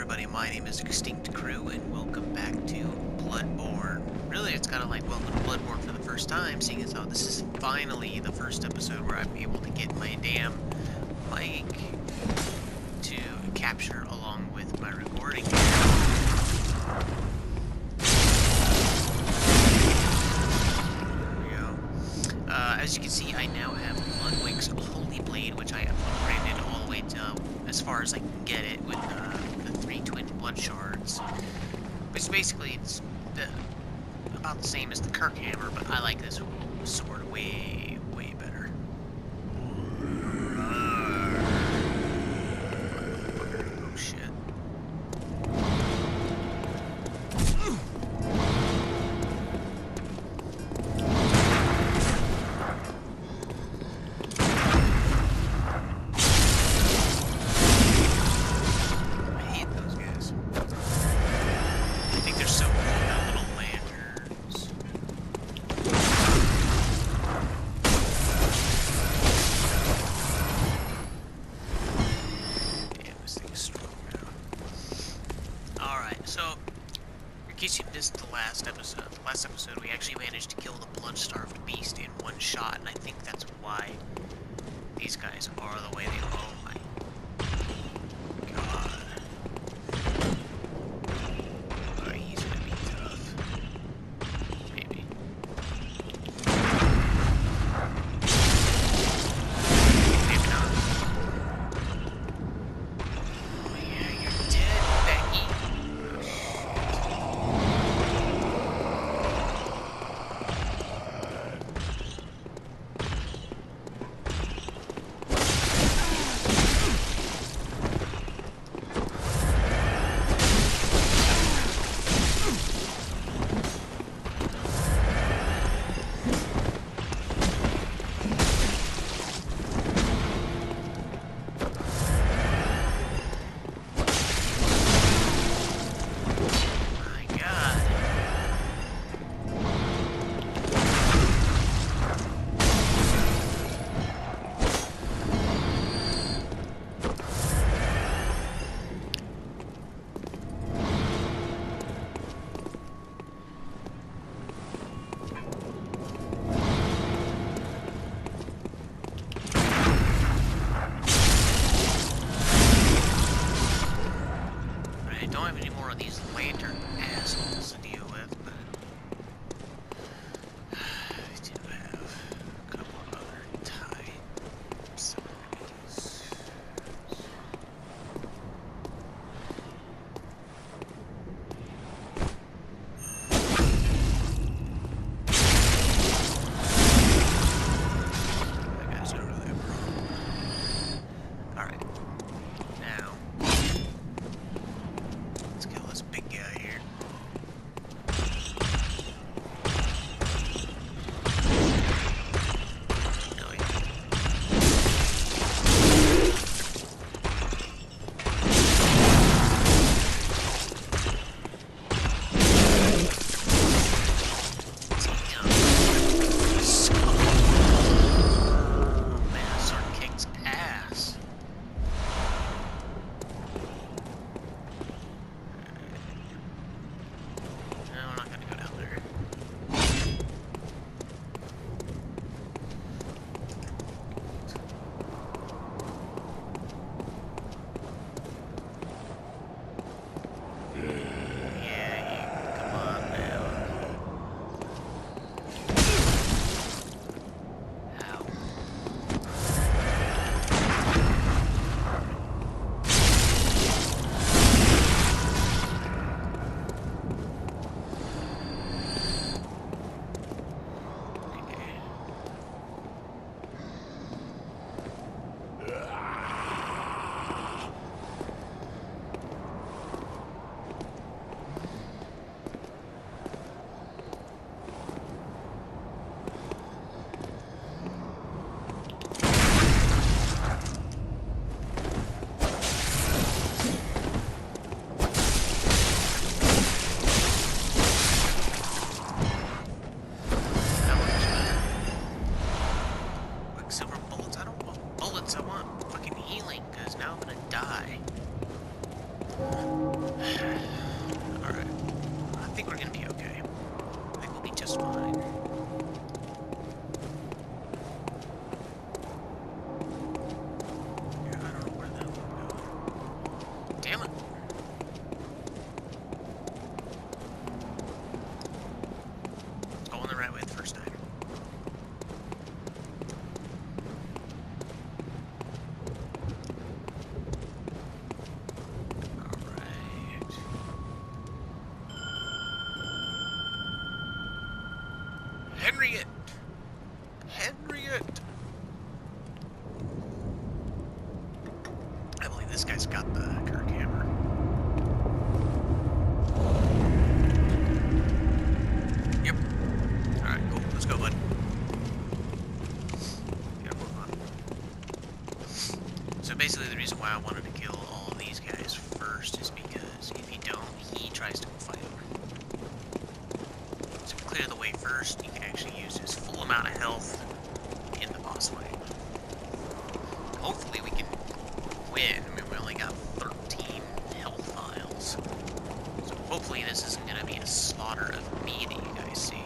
everybody, my name is Extinct Crew, and welcome back to Bloodborne. Really, it's kind of like welcome to Bloodborne for the first time, seeing as how this is finally the first episode where I'm able to get my damn mic to capture along with my recording. There we go. As you can see, I now have Ludwig's Holy Blade, which I have upgraded all the way to as far as I can get it with the 3 twin blood shards. Which basically it's about the same as the Kirk hammer, but I like this sword way better. Oh shit. The last episode we actually managed to kill the blood-starved beast in one shot, and I think that's why these guys are the way they are. Oh my god. Oh, he's gonna be tough. Maybe. Maybe not. Oh yeah, you're dead, Becky. Don't have any more of these lantern assholes to deal with, but I do have a couple of other types of enemies. That guy's not really a problem. Alright. Now let's kill this big guy here. Really? Oh man, I sort of kicked ass. No, we're not gonna go down there. Yeah, come on now. Ow. bullets. I want fucking healing, because now I'm gonna die. Alright. I think we're gonna be okay. I think we'll be just fine. Yeah, I don't know where that would go. Damn it. Going the right way the first time. Henriette! Henriette! I believe this guy's got the Kirk hammer. Yep. Alright, cool. Let's go, bud. Gotta move on. So basically the reason why I wanted to kill all of these guys first is because if you don't, he tries to go fight them. So clear the way first, you can actually use his full amount of health in the boss fight. Hopefully we can win. I mean, we only got 13 health vials. So hopefully this isn't going to be a slaughter of me that you guys see.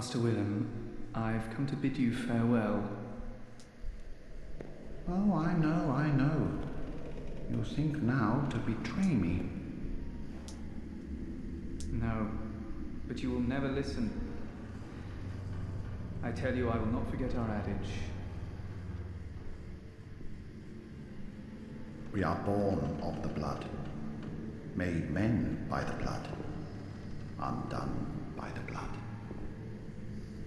Master Willem, I've come to bid you farewell. Oh, I know, I know. You think now to betray me. No, but you will never listen. I tell you, I will not forget our adage. We are born of the blood, made men by the blood, undone by the blood.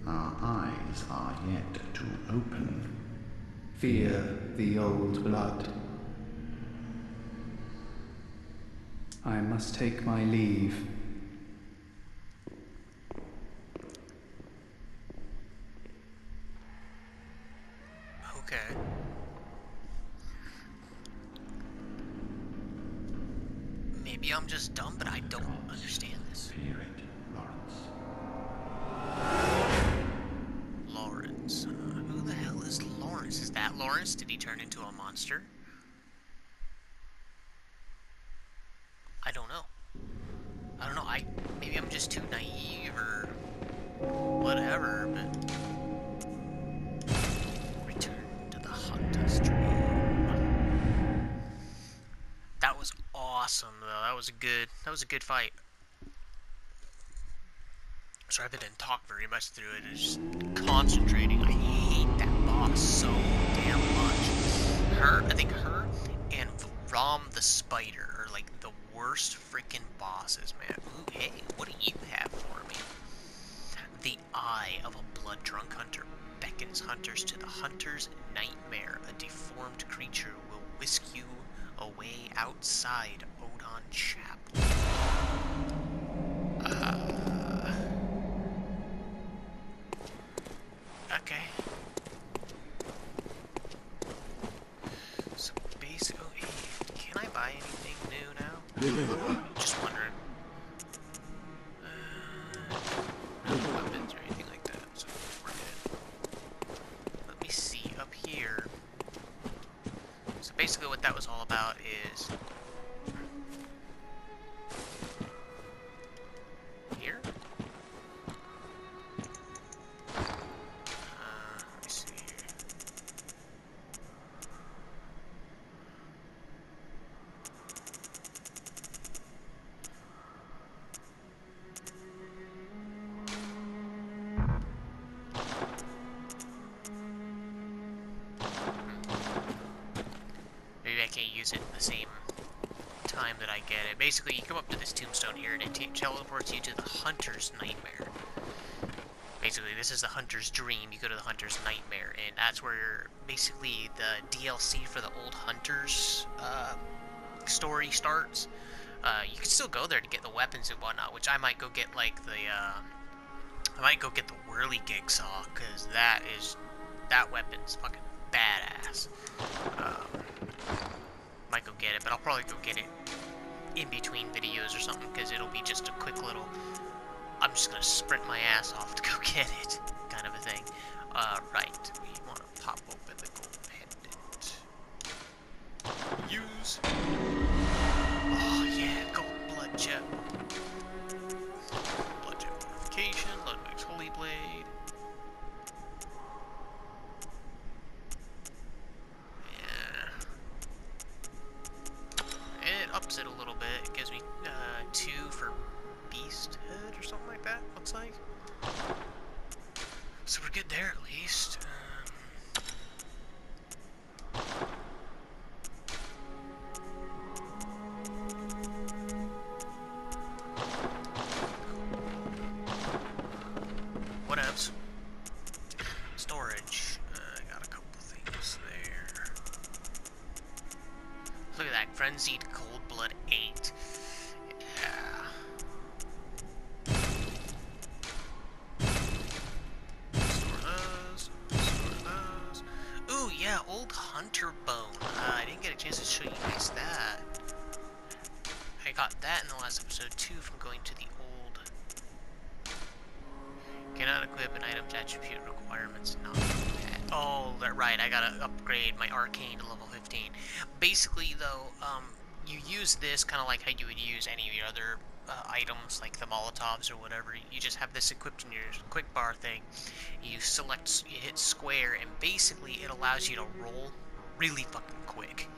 Our eyes are yet to open. Fear the old blood. I must take my leave. Okay. Maybe I'm just dumb, but I don't understand this. Fear it, Lawrence. Lawrence. Who the hell is Lawrence? Is that Lawrence? Did he turn into a monster? I don't know. I don't know. Maybe I'm just too naive or whatever, but return to the Hunter's Dream. That was awesome though. That was a good fight. So I didn't talk very much through it. It's just concentrating. I hate that boss so damn much. I think her and Rom the Spider are like the worst freaking bosses, man. Ooh, hey, what do you have for me? The eye of a blood-drunk hunter beckons hunters to the hunter's nightmare. A deformed creature will whisk you away outside Odon Chapel. Okay. So basically, oh, hey, can I buy anything new now? Just wondering. No weapons or anything like that, so we're good. Let me see up here. So basically what that was all about is here. Let me see here. Maybe I can't use it in the same time that I get it. Basically, you come up to this tombstone here and it teleports you to the Hunter's Nightmare. Basically, this is the Hunter's Dream. You go to the Hunter's Nightmare, and that's where basically the DLC for the old Hunters story starts. You can still go there to get the weapons and whatnot, which I might go get like the I might go get the Whirligig Saw, because that weapon's fucking badass. Might go get it, but I'll probably go get it in between videos or something, because it'll be just a quick little, I'm just gonna sprint my ass off to go get it, kind of a thing. Right, we want to pop open the gold pendant. Use. Oh yeah, gold blood gem. Blood gem purification, Ludwig's Holy Blade. It ups it a little bit. It gives me 2 for Beast Head or something like that, looks like. So we're good there at least. Whatevs. Storage. I got a couple things there. Look at that, Frenzied Cold Blood 8. Yeah. Store those. Store those. Ooh, yeah, Old Hunter Bone. I didn't get a chance to show you guys that. I got that in the last episode too from going to the old. Cannot equip an item's attribute requirements not met. Oh, right, I gotta upgrade my arcane to level 15. Basically, though, you use this kind of like how you would use any of your other items, like the Molotovs or whatever. You just have this equipped in your quick bar thing. You select, you hit square, and basically it allows you to roll really fucking quick.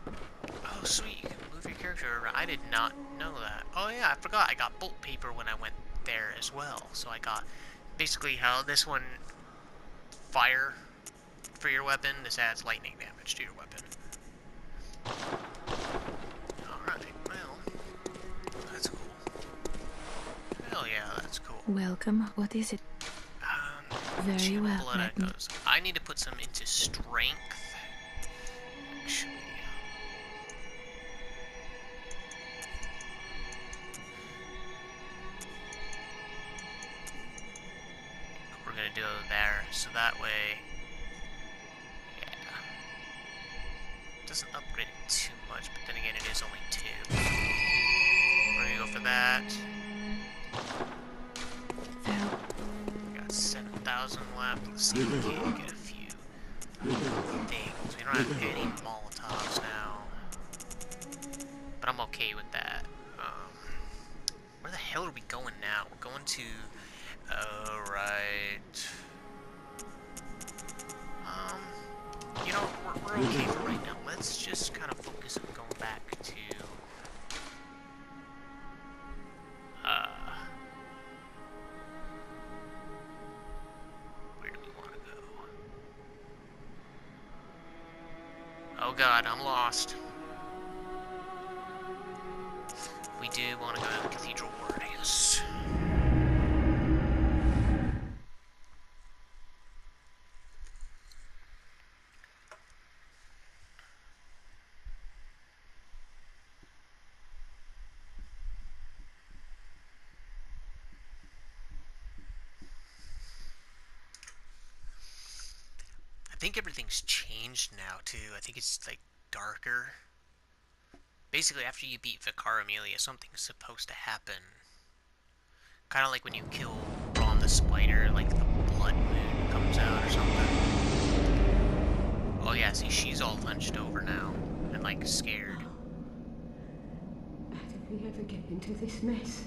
Oh, sweet, you can move your character around. I did not know that. Oh yeah, I forgot. I got bolt paper when I went there as well. So I got basically how this one fire for your weapon. This adds lightning damage to your weapon. Alright, well, that's cool. Hell yeah, that's cool. Welcome. What is it? Very well. Blood echoes. I need to put some into strength. Actually. We're gonna do it there, so that way, yeah. Doesn't upgrade it too much, but then again, it is only 2. We're gonna go for that. We got 7,000 left. Let's see if we can get a few things. We don't have any Molotovs now, but I'm okay with that. Where the hell are we going now? We're going to. Right. You know, we're okay for right now. Let's just kind of focus on going back to. Where do we want to go? Oh god, I'm lost. We do want to go to the Cathedral Ward, yes. I think everything's changed now too. I think it's like darker. Basically, after you beat Vicar Amelia, something's supposed to happen. Kind of like when you kill Ron the Spider, like the blood moon comes out or something. Oh yeah, see, she's all hunched over now and like scared. How did we ever get into this mess?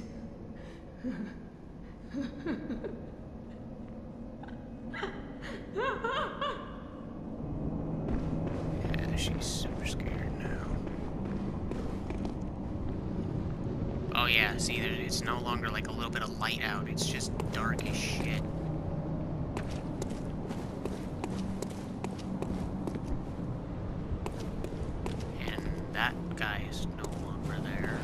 Yeah, she's super scared now. Oh yeah, see, it's no longer like a little bit of light out, it's just dark as shit. And that guy is no longer there.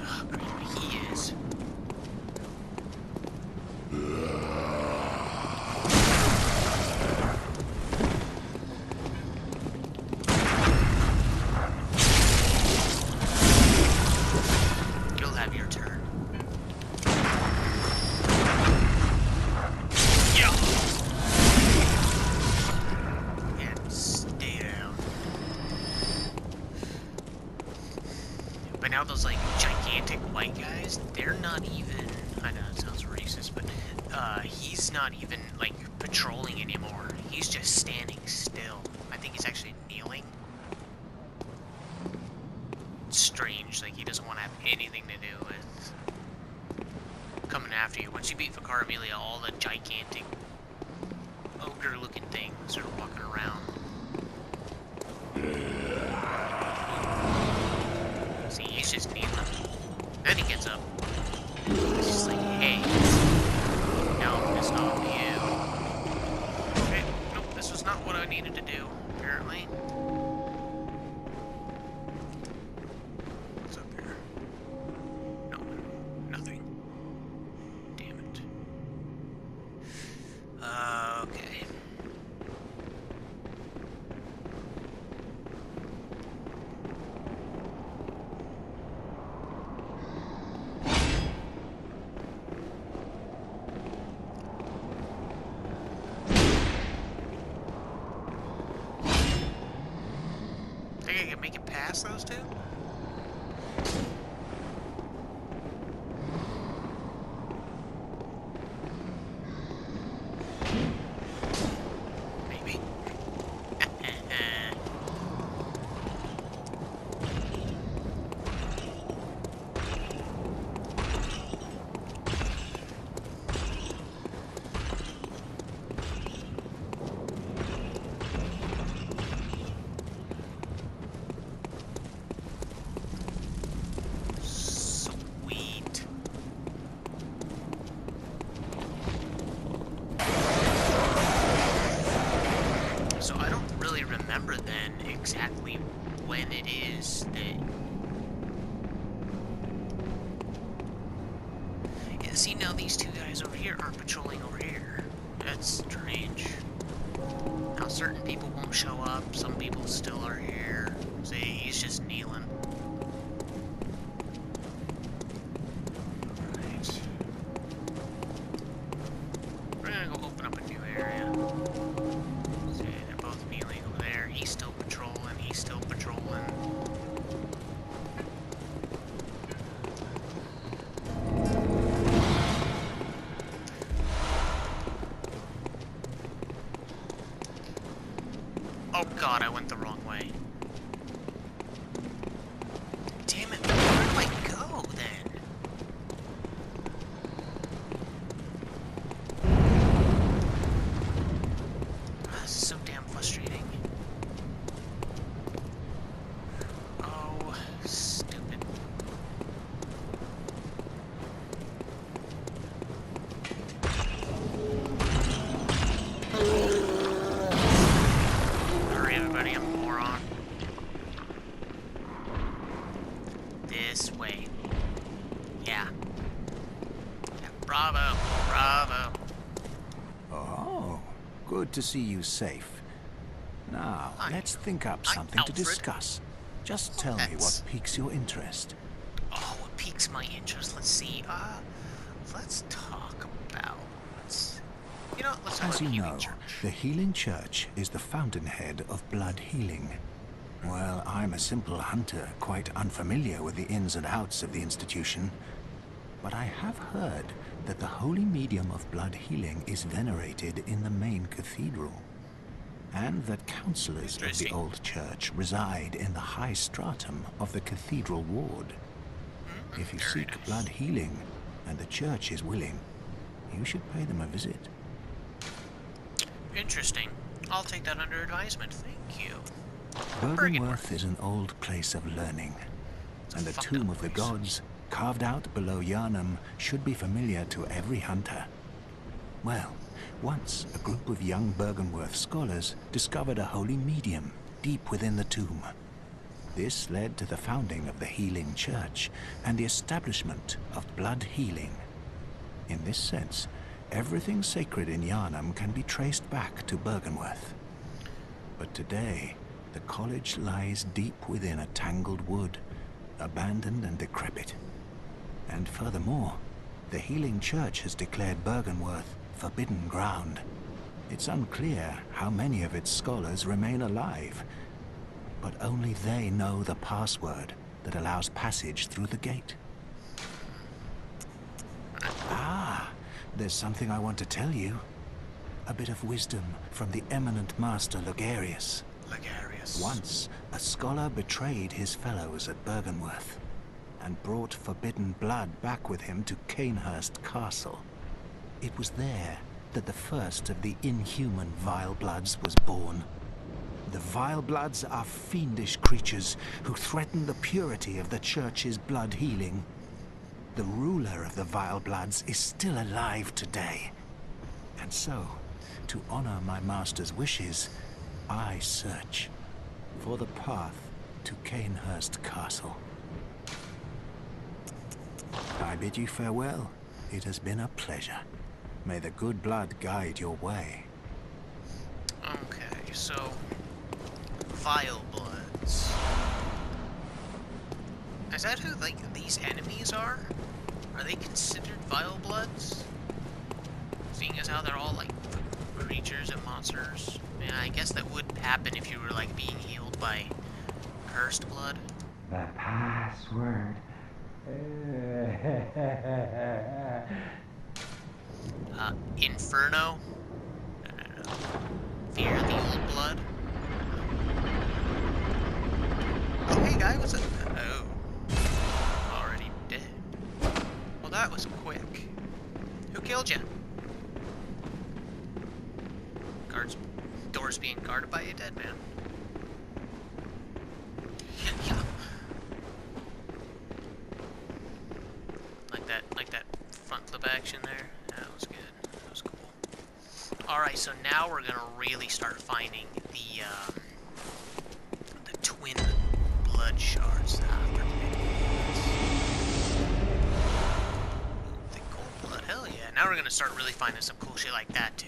Oh, great, but he is. You'll have your turn. Yeah. And stay down. But now those like gigantic white guys, they're not even, I know it sounds racist, but he's not even like patrolling anymore. He's just standing still. I think he's actually kneeling. It's strange, like he doesn't want to have anything to do with coming after you. Once you beat Vicar Amelia, all the gigantic ogre-looking things are walking around. See, he's just kneeling. Then he gets up. He's just like, hey, now I'm pissed off at you. Okay, nope, this was not what I needed to do, apparently. What's up here? No, nothing. Damn it. Okay. Think I can make it past those two? So I don't really remember then exactly when it is that... Yeah, see, now these two guys over here aren't patrolling over here. That's strange. Now certain people won't show up, some people still are here. See, he's just kneeling. Right. We're gonna go open up a new area. See, they're both kneeling over there. He's still patrolling, he's still patrolling. Oh god, I went the wrong way. Damn it, where do I go then? Oh, this is so damn frustrating. Oh, stupid. Hurry, everybody, I'm a moron. This way. Yeah. Yeah, bravo, bravo. Oh, good to see you safe. Now, Hi. let's think up Hi, something to Alfred. discuss. Just tell me what Let's- piques your interest. Oh, what piques my interest? Let's see. Let's talk about... You know, let's talk As about you Healing know, Church. the Healing Church is the fountainhead of blood healing. Well, I'm a simple hunter, quite unfamiliar with the ins and outs of the institution. But I have heard that the holy medium of blood healing is venerated in the main cathedral, and that counselors of the Interesting. old church reside in the high stratum of the cathedral ward. If you Very seek nice. blood healing, and the church is willing, you should pay them a visit. Interesting. I'll take that under advisement. Thank you. Byrgenworth is an old place of learning, and the fucked Tomb up of the place. Gods, carved out below Yharnam, should be familiar to every hunter. Well, once a group of young Byrgenworth scholars discovered a holy medium deep within the tomb. This led to the founding of the Healing Church and the establishment of blood healing. In this sense, everything sacred in Yharnam can be traced back to Byrgenworth. But today, the college lies deep within a tangled wood, abandoned and decrepit. And furthermore, the Healing Church has declared Byrgenworth forbidden ground. It's unclear how many of its scholars remain alive, but only they know the password that allows passage through the gate. Ah, there's something I want to tell you. A bit of wisdom from the eminent master Logarius. Legarius. Once, a scholar betrayed his fellows at Byrgenworth and brought forbidden blood back with him to Canehurst Castle. It was there that the first of the inhuman Vile Bloods was born. The Vile Bloods are fiendish creatures who threaten the purity of the Church's blood healing. The ruler of the Vile Bloods is still alive today. And so, to honor my master's wishes, I search for the path to Canehurst Castle. I bid you farewell. It has been a pleasure. May the good blood guide your way. Okay, so... Vile Bloods. Is that who, like, these enemies are? Are they considered Vile Bloods? Seeing as how they're all, like, creatures and monsters. Yeah, I guess that would happen if you were, like, being healed by cursed blood. The password. Inferno? No. Fear the old blood? Oh, hey guy, what's up? Oh. Already dead. Well, that was quick. Who killed you? Doors being guarded by a dead man. Yeah. Like that front flip action there. That was good. That was cool. Alright, so now we're gonna really start finding the twin blood shards. Thick cold blood, hell yeah! Now we're gonna start really finding some cool shit like that too.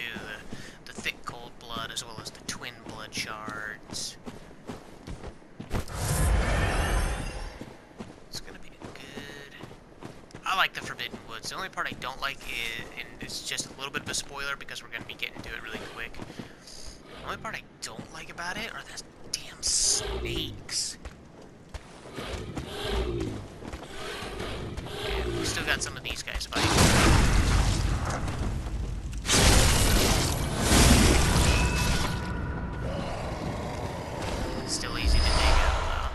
The thick cold blood as well as the twin blood shards. It's gonna be good. I like the Forbidden Woods. The only part I don't like is, and it's just a little bit of a spoiler because we're gonna be getting to it really quick. The only part I don't like about it are those damn snakes. And we still got some of these guys fighting. Still easy to dig out, though.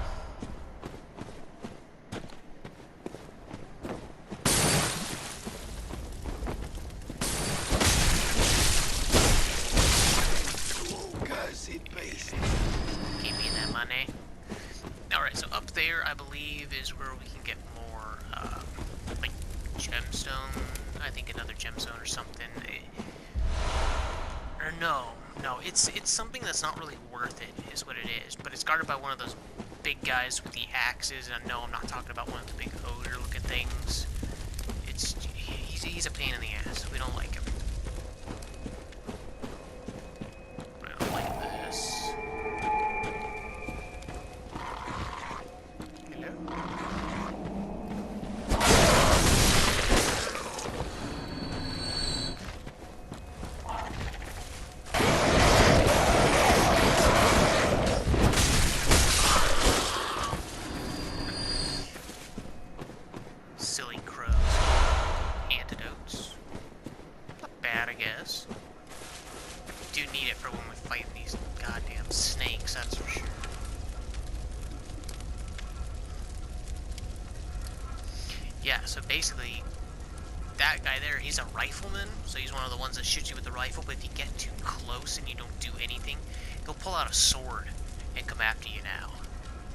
Keep me that money. Alright, so up there, I believe, is where we can get more, like, gemstone. I think another gemstone or something. Or no, it's something that's not really worth it, is what it is. But it's guarded by one of those big guys with the axes, and no, I'm not talking about one of the big ogre-looking things. He's a pain in the ass. We don't like him. I don't like this. Hello? Silly crows. Antidotes. Not bad, I guess. Do need it for when we fight these goddamn snakes, that's for sure. Yeah, so basically, that guy there, he's a rifleman, so he's one of the ones that shoots you with the rifle, but if you get too close and you don't do anything, he'll pull out a sword and come after you now.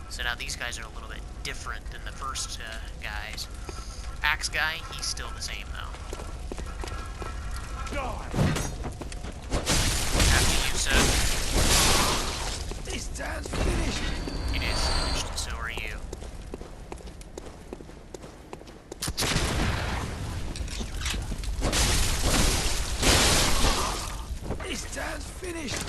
So now these guys are a little bit different than the first guys. Axe guy, he's still the same though. After you, sir. This town's finished. It is finished, and so are you. This town's finished.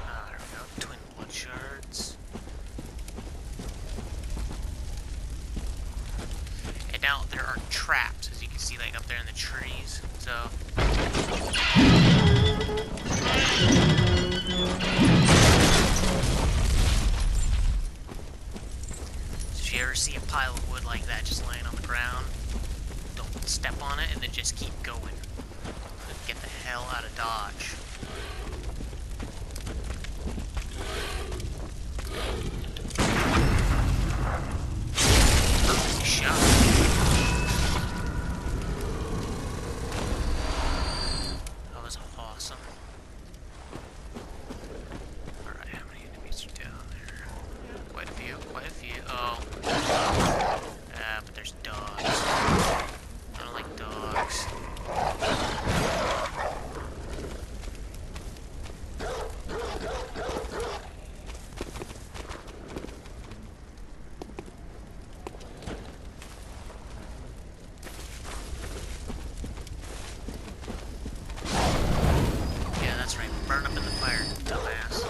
There we go. Twin blood shards. And now there are traps, as you can see, like up there in the trees. So. If you ever see a pile of wood like that just laying on the ground, don't step on it and then just keep going. Get the hell out of Dodge. Perfect shot. That was awesome. Alright, how many enemies are down there? Quite a few, quite a few. Oh. But there's dogs. I don't like dogs. Yeah, that's right. Burn up in the fire, dumbass.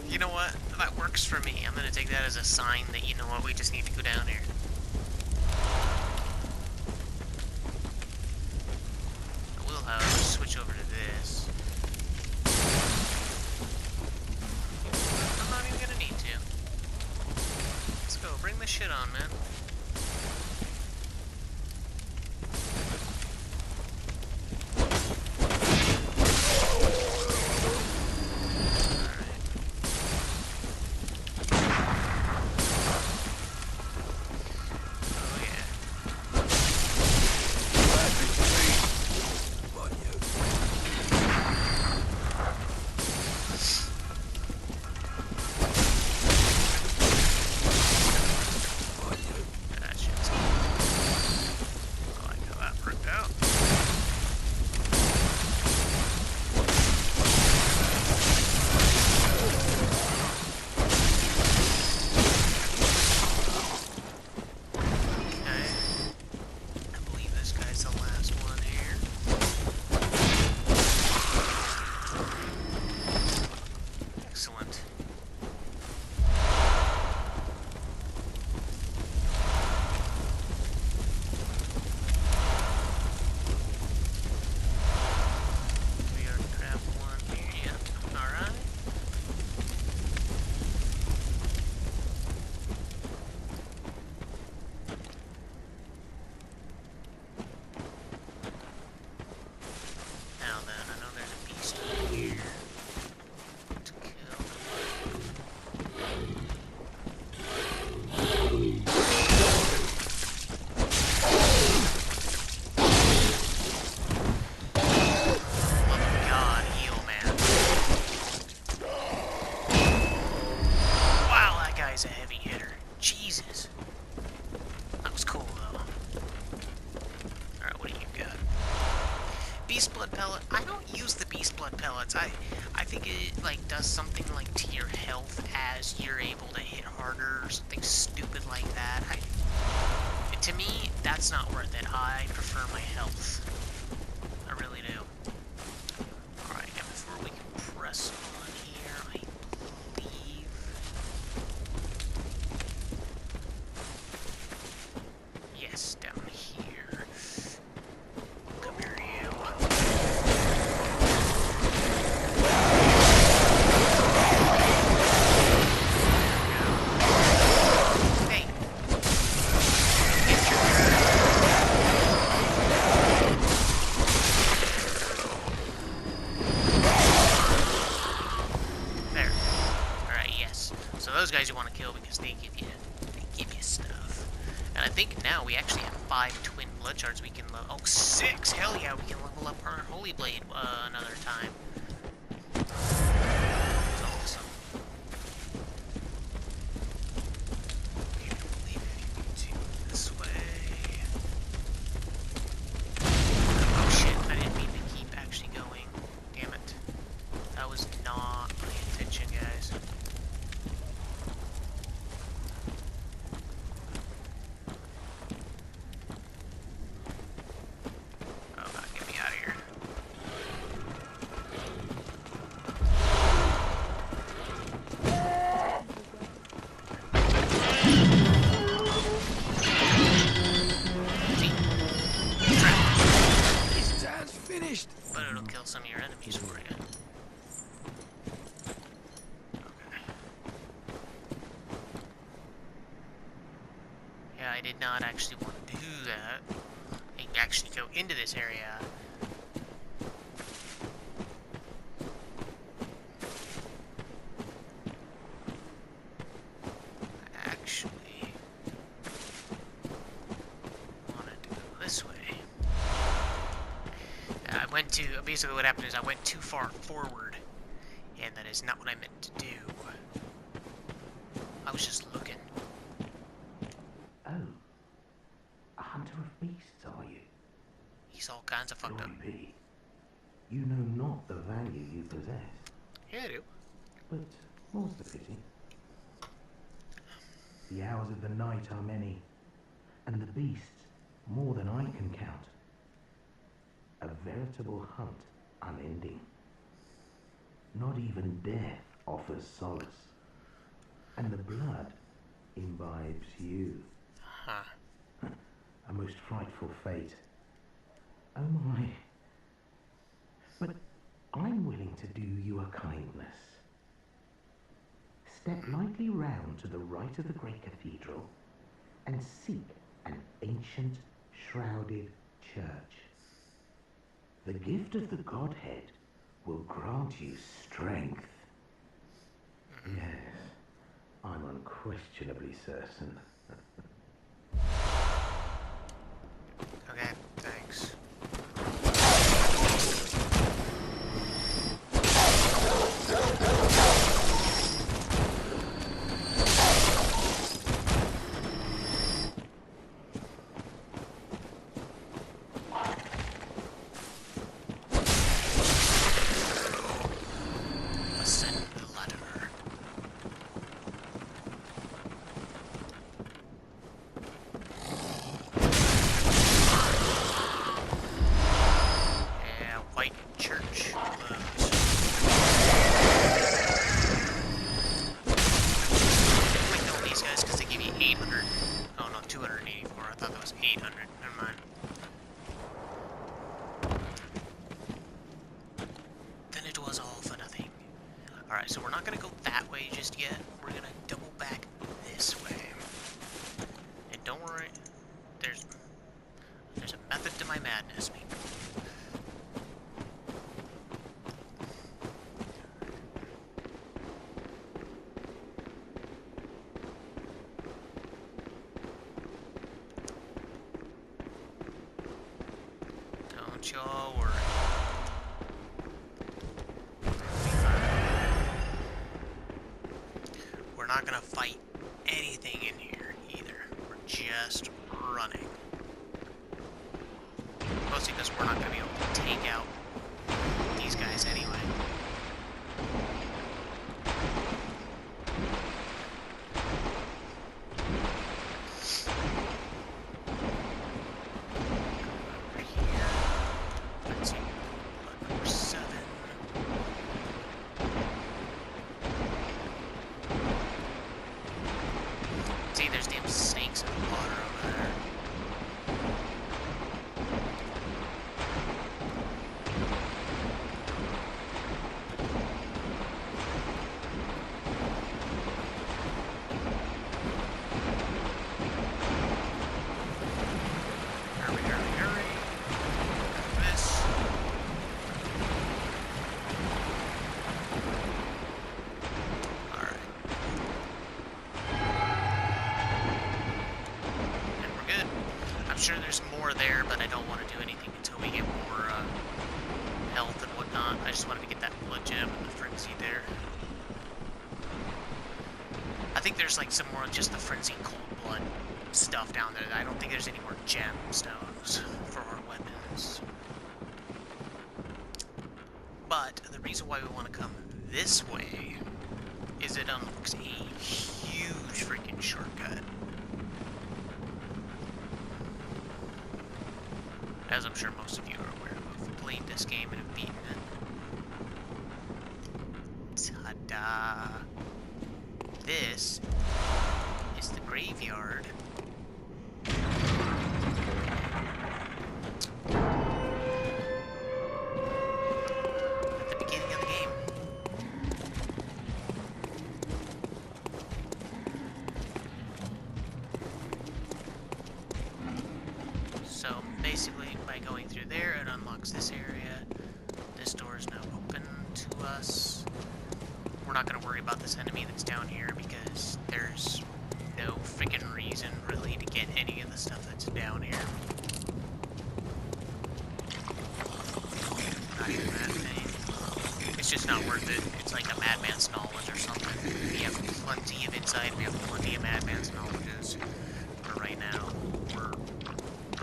You know what? That works for me. I'm gonna take that as a sign that, you know what, we just need to go down here. I will, however, switch over to this. I'm not even gonna need to. Let's go. Bring the shit on, man. as you're able to hit harder or something stupid like that. To me, that's not worth it. I prefer my health. I really do. Alright, and before we can press on here, I believe... Yes, down here. Come here, you. Hey. Get your there. Alright, yes. So those guys you want to kill because they give you stuff. And I think now we actually have 5 twin blood shards we can level. Oh, 6! Hell yeah, we can level up our holy blade another time. That's awesome. Okay, I believe if you continue this way. Oh shit, I didn't mean to keep actually going. Damn it. That was not my intention, guys. Oh god, get me out of here. See? Trap. This dance finished. But it'll kill some of your enemies for you. Okay. Yeah, I did not actually want to do that. I actually go into this area. I actually wanted to go this way. I went to, basically what happened is I went too far forward, and that is not what I meant to do. I was just looking. Oh, a hunter of beasts, are you? He's all kinds of fucked up. Glory be. You know not the value you possess, Yeah, I do. but more's the pity. The hours of the night are many, and the beasts more than I can count. A veritable hunt unending. Not even death offers solace, and the blood imbibes you. Huh. A most frightful fate. Oh my. But I'm willing to do you a kindness. Step lightly round to the right of the great cathedral and seek an ancient, shrouded church. The gift of the Godhead will grant you strength. Yes, I'm unquestionably certain. Okay, thanks. Ascend the ladder. Yeah, white church clothes. I like knowing these guys because they give you 800. Oh no, 284. I thought that was 800. Never mind. Then it was all for nothing. Alright, so we're not gonna go that way just yet. We're gonna double back this way. And don't worry, there's a method to my madness, people. Don't y'all worry. We're not gonna fight anything in here either. We're just running. Mostly because we're not gonna be able to take out these guys anyway. See, there's damn snakes in the water over there. Sure there's more there, but I don't want to do anything until we get more health and whatnot. I just wanted to get that blood gem and the frenzy there. I think there's like some more just the frenzy cold blood stuff down there. I don't think there's any more gemstones for our weapons. But the reason why we want to come this way is it unlocks a huge freaking shortcut. As I'm sure most of you are aware of, if you played this game and have beaten it. Ta-da! This is the graveyard. At the beginning of the game. So basically, by going through there, it unlocks this area. This door is now open to us. We're not going to worry about this enemy that's down here because there's no freaking reason really to get any of the stuff that's down here. Not even that thing. It's just not worth it. It's like a madman's knowledge or something. We have plenty of insight. We have plenty of madman's knowledges. But right now,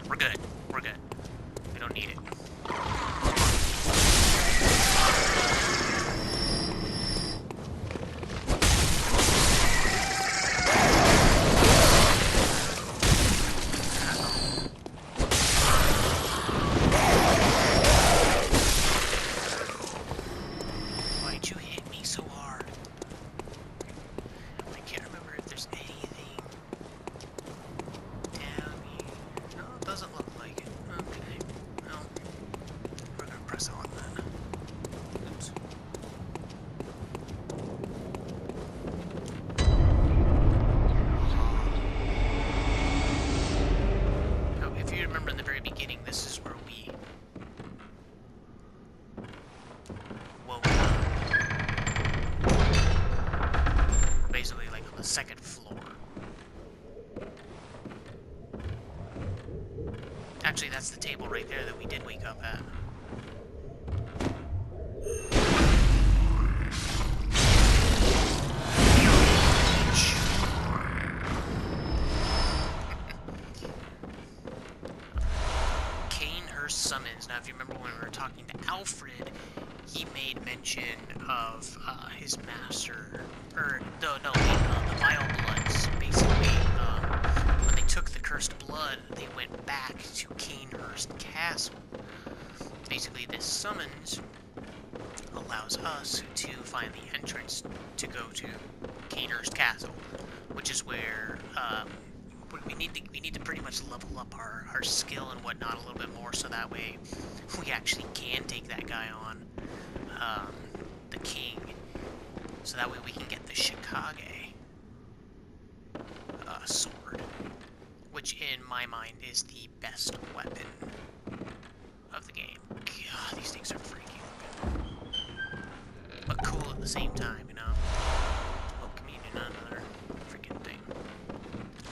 we're good. We're good. We don't need it. Why'd you hit me so hard? I can't remember if there's anything down here. No, it doesn't look like it. Okay. Well, we're gonna press on then. Oops. Oh, if you remember in the very beginning, this is where we woke up. We're basically like on the second floor. Actually, that's the table right there that we did wake up at. Canehurst summons. Now, if you remember when we were talking to Alfred, he made mention of his master, or no, the Vile Bloods. Basically, when they took the cursed blood, they went back to Canehurst Castle. Basically, this summons allows us to find the entrance to go to Canehurst Castle, which is where we need to pretty much level up our skill and whatnot a little bit more, so that way we actually can take that guy on, the king, so that way we can get the Shikage sword, which in my mind is the best weapon of the game. God, these things are freaky looking, but cool at the same time, you know. Oh, communion, another freaking thing.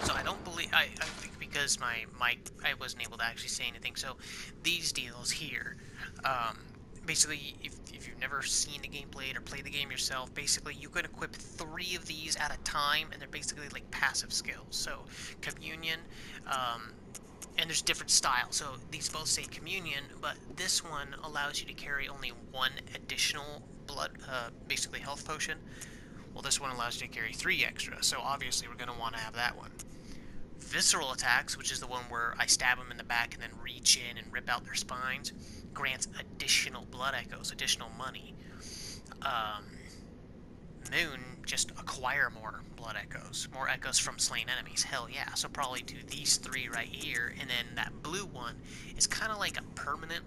So I don't believe, I think because my mic, I wasn't able to actually say anything. So these deals here, basically, if you've never seen the game played or played the game yourself, basically you can equip 3 of these at a time, and they're basically like passive skills. So communion, and there's different styles. So these both say communion, but this one allows you to carry only 1 additional blood, basically health potion. Well, this one allows you to carry 3 extra, so obviously we're going to want to have that one. Visceral attacks, which is the one where I stab them in the back and then reach in and rip out their spines, grants additional blood echoes, additional money. moon, just acquire more blood echoes. More echoes from slain enemies. Hell yeah. So probably do these 3 right here. And then that blue one is kind of like a permanent...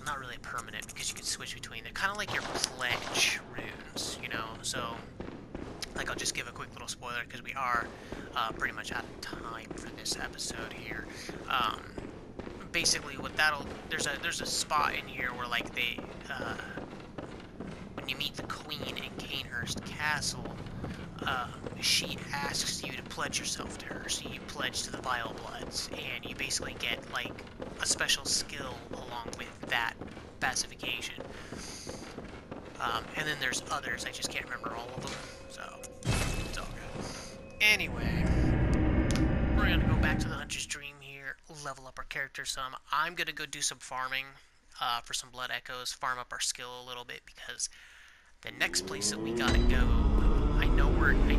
Not really a permanent, because you can switch between. They're kind of like your pledge runes, you know? So, like, I'll just give a quick little spoiler, because we are pretty much out of time for this episode here. Basically, what that'll... There's a spot in here where, like, they... when you meet the Queen in Canehurst Castle, she asks you to pledge yourself to her. So you pledge to the Vile Bloods, and you basically get, like, a special skill along with that pacification. And then there's others, I just can't remember all of them, so it's all good. Anyway, we're gonna go back to the Hunter's Dream here, level up our character some. I'm gonna go do some farming for some blood echoes, farm up our skill a little bit, because the next place that we gotta go, I know we're in the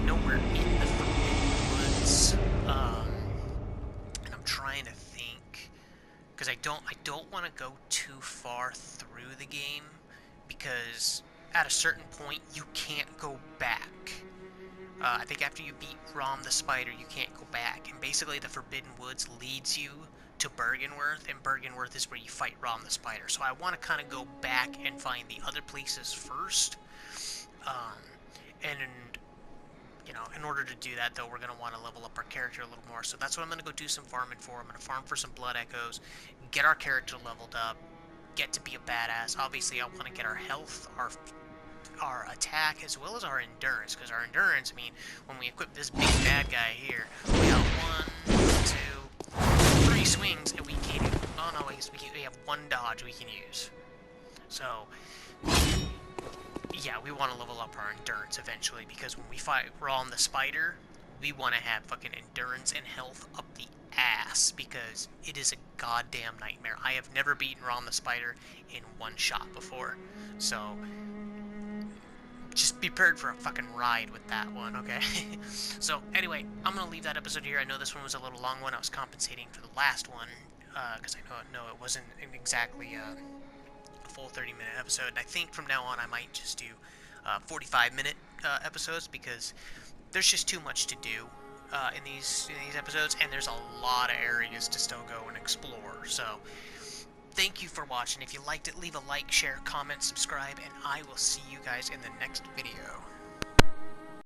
Forbidden Woods, and I'm trying to think, because I don't want to go too far through the game, because at a certain point you can't go back. I think after you beat Rom the Spider, you can't go back, and basically the Forbidden Woods leads you to Bergenworth, and Bergenworth is where you fight Rom the Spider. So I want to kind of go back and find the other places first. And you know, in order to do that, though, we're going to want to level up our character a little more. So that's what I'm going to go do some farming for. I'm going to farm for some blood echoes, get our character leveled up, get to be a badass. Obviously, I want to get our health, our attack, as well as our endurance. Because our endurance, I mean, when we equip this big bad guy here, we got 1, 2, 3 swings, and we can't even... Oh, no, I guess we have 1 dodge we can use. So... yeah, we want to level up our endurance eventually, because when we fight Rom the Spider, we want to have fucking endurance and health up the ass, because it is a goddamn nightmare. I have never beaten Rom the Spider in 1 shot before, so just be prepared for a fucking ride with that one, okay? So, anyway, I'm going to leave that episode here. I know this one was a little long one. I was compensating for the last one, because I know it wasn't exactly... full 30-minute episode, and I think from now on I might just do 45-minute episodes, because there's just too much to do in these episodes, and there's a lot of areas to still go and explore. So thank you for watching. If you liked it, leave a like, share, comment, subscribe, and I will see you guys in the next video.